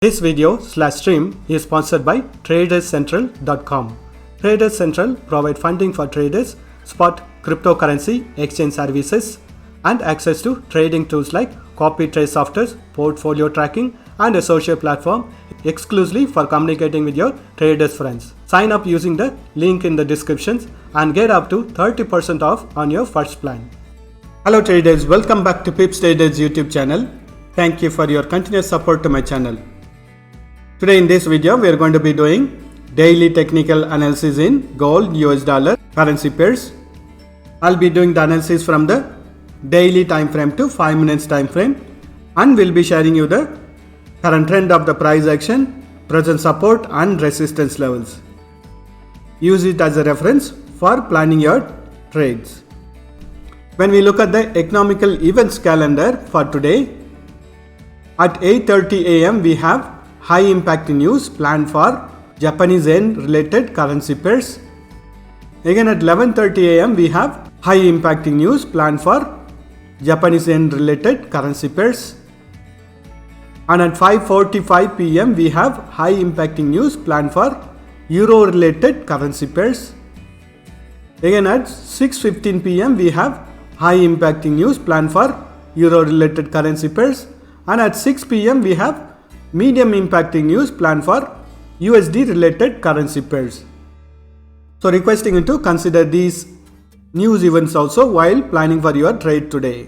This video/stream is sponsored by TradersCentral.com. Traders Central provide funding for traders, spot cryptocurrency exchange services, and access to trading tools like copy trade softwares, portfolio tracking, and a social platform exclusively for communicating with your traders friends. Sign up using the link in the descriptions and get up to 30% off on your first plan. Hello traders, welcome back to Pips Traders YouTube channel. Thank you for your continuous support to my channel. Today in this video we are going to be doing daily technical analysis in gold, US dollar, currency pairs. I'll be doing the analysis from the daily time frame to 5 minutes time frame, and we'll be sharing you the current trend of the price action, present support and resistance levels. Use it as a reference for planning your trades. When we look at the economical events calendar for today, at 8:30 AM we have high impact news planned for Japanese yen related currency pairs. Again at 11:30 AM we have high impact news planned for Japanese yen related currency pairs. And at 5:45 PM we have high impacting news planned for euro related currency pairs. Again at 6:15 PM we have high impacting news planned for euro related currency pairs. And at 6 PM we have medium impacting news planned for USD related currency pairs. So requesting you to consider these news events also while planning for your trade today.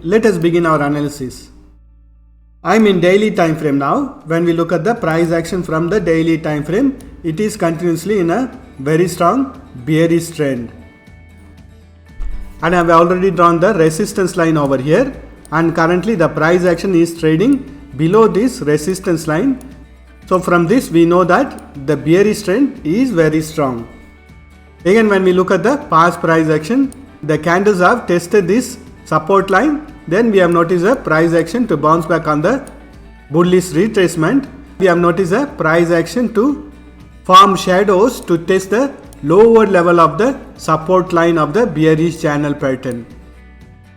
Let us begin our analysis. I'm in daily time frame now. When we look at the price action from the daily time frame, it is continuously in a very strong bearish trend. And I have already drawn the resistance line over here, and currently the price action is trading below this resistance line. So from this we know that the bearish trend is very strong. Again when we look at the past price action, the candles have tested this support line, then we have noticed a price action to bounce back on the bullish retracement. We have noticed a price action to form shadows to test the lower level of the support line of the bearish channel pattern.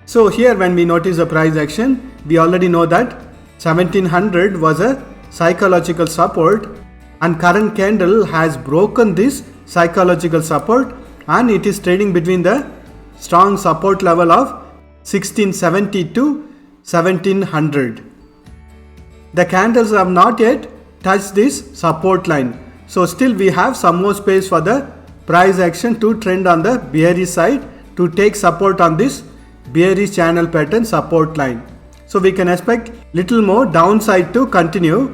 So here when we notice the price action, we already know that 1700 was a psychological support, and current candle has broken this psychological support and it is trading between the strong support level of 1670 to 1700. The candles have not yet touched this support line, so still we have some more space for the price action to trend on the bearish side to take support on this bearish channel pattern support line. So we can expect little more downside to continue,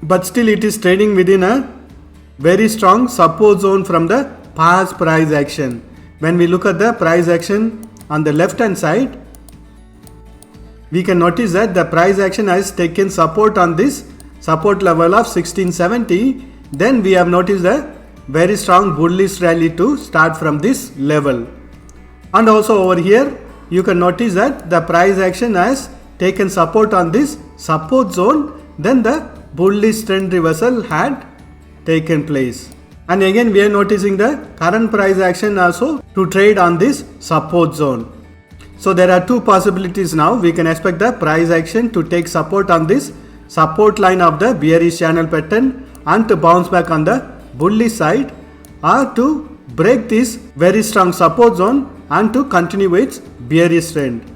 but still it is trading within a very strong support zone from the past price action. When we look at the price action on the left hand side, we can notice that the price action has taken support on this support level of 1670. Then we have noticed a very strong bullish rally to start from this level. And also over here you can notice that the price action has taken support on this support zone, then the bullish trend reversal had taken place. And again we are noticing the current price action also to trade on this support zone. So there are two possibilities now. We can expect the price action to take support on this support line of the bearish channel pattern and to bounce back on the bullish side, or to break this very strong support zone and to continue its bearish trend.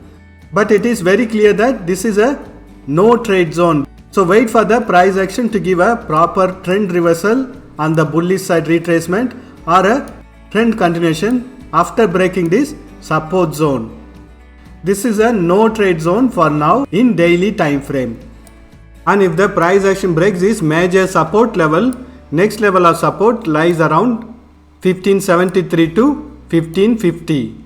But it is very clear that this is a no trade zone. So wait for the price action to give a proper trend reversal on the bullish side retracement or a trend continuation after breaking this support zone. This is a no trade zone for now in daily time frame. And if the price action breaks this major support level, next level of support lies around 1573 to 1550.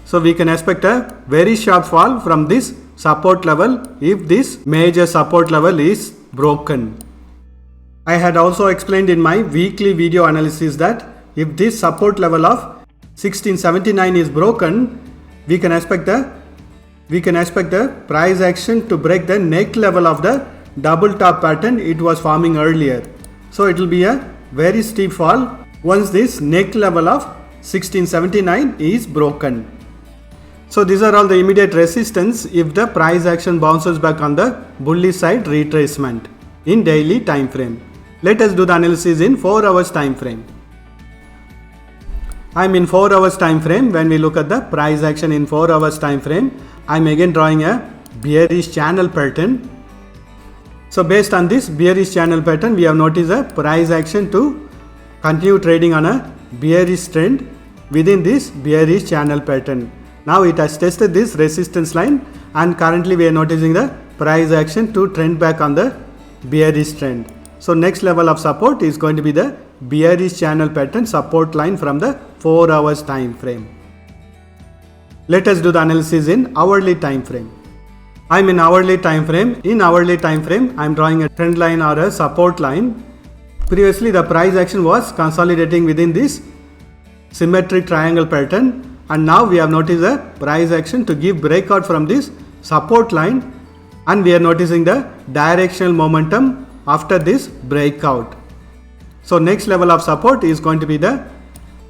So we can expect a very sharp fall from this support level if this major support level is broken. I had also explained in my weekly video analysis that if this support level of 1679 is broken, we can expect the price action to break the neck level of the double top pattern it was forming earlier. So it will be a very steep fall once this neck level of 1679 is broken. So these are all the immediate resistance if the price action bounces back on the bullish side retracement. in daily time frame. Let us do the analysis in 4 hours time frame. I am in 4 hours time frame. When we look at the price action in 4 hours time frame, I am again drawing a bearish channel pattern. So based on this bearish channel pattern, we have noticed a price action to continue trading on a bearish trend within this bearish channel pattern. Now it has tested this resistance line, and currently we are noticing the price action to trend back on the bearish trend. So next level of support is going to be the bearish channel pattern support line from the 4 hours time frame. Let us do the analysis in hourly time frame. I am in hourly time frame. In hourly time frame, I am drawing a trend line or a support line. Previously the price action was consolidating within this symmetric triangle pattern, and now we have noticed a price action to give breakout from this support line, and we are noticing the directional momentum after this breakout. So next level of support is going to be the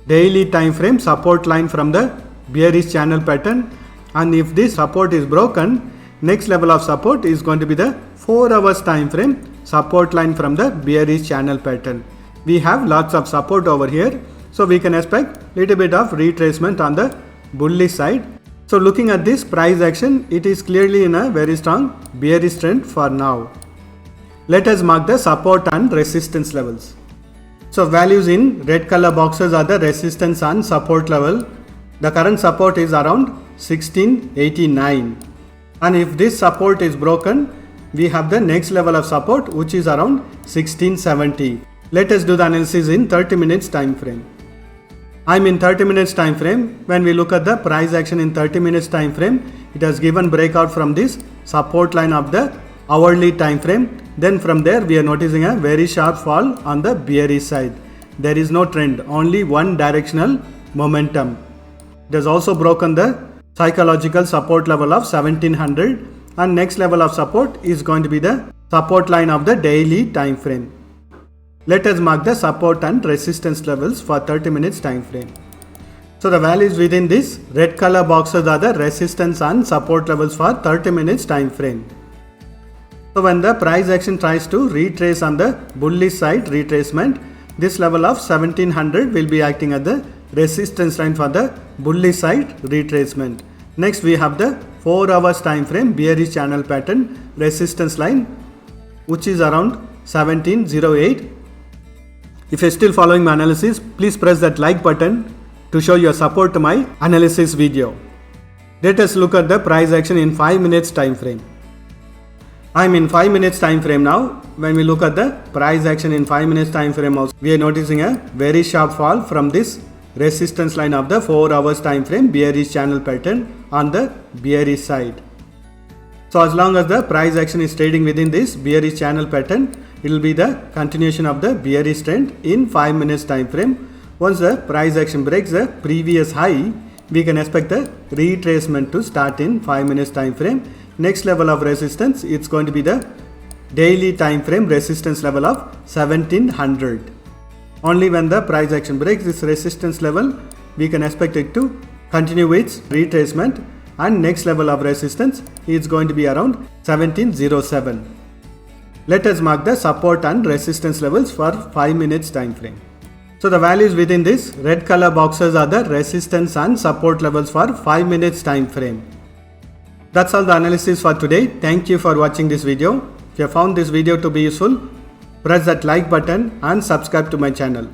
daily time frame support line from the bearish channel pattern, and if this support is broken, next level of support is going to be the 4 hours time frame support line from the bearish channel pattern. We have lots of support over here, so we can expect little bit of retracement on the bullish side. So looking at this price action, it is clearly in a very strong bearish trend for now. Let us mark the support and resistance levels. So values in red color boxes are the resistance and support level. The current support is around 1689, and if this support is broken, we have the next level of support which is around 1670. Let us do the analysis in 30 minutes time frame. I am in 30 minutes time frame. When we look at the price action in 30 minutes time frame, it has given breakout from this support line of the hourly time frame. Then from there we are noticing a very sharp fall on the bearish side. There is no trend, only one directional momentum. It has also broken the psychological support level of 1700, and next level of support is going to be the support line of the daily time frame. Let us mark the support and resistance levels for 30 minutes time frame. So the values within this red color boxes are the resistance and support levels for 30 minutes time frame. So when the price action tries to retrace on the bullish side retracement, this level of 1700 will be acting as the resistance line for the bullish side retracement. Next we have the 4 hours time frame bearish channel pattern resistance line, which is around 1708. If you are still following my analysis, please press that like button to show your support to my analysis video. Let us look at the price action in 5 minutes time frame. I am in 5 minutes time frame now. When we look at the price action in 5 minutes time frame also, we are noticing a very sharp fall from this resistance line of the 4 hours time frame bearish channel pattern on the bearish side. So as long as the price action is trading within this bearish channel pattern, it will be the continuation of the bearish trend in 5 minutes time frame. Once the price action breaks the previous high, we can expect the retracement to start in 5 minutes time frame. Next level of resistance, it's going to be the daily time frame resistance level of 1700. Only when the price action breaks this resistance level, we can expect it to continue its retracement, and next level of resistance is going to be around 1707. Let us mark the support and resistance levels for 5 minutes time frame. So the values within this red color boxes are the resistance and support levels for 5 minutes time frame. That's all the analysis for today. Thank you for watching this video. If you found this video to be useful, press that like button and subscribe to my channel.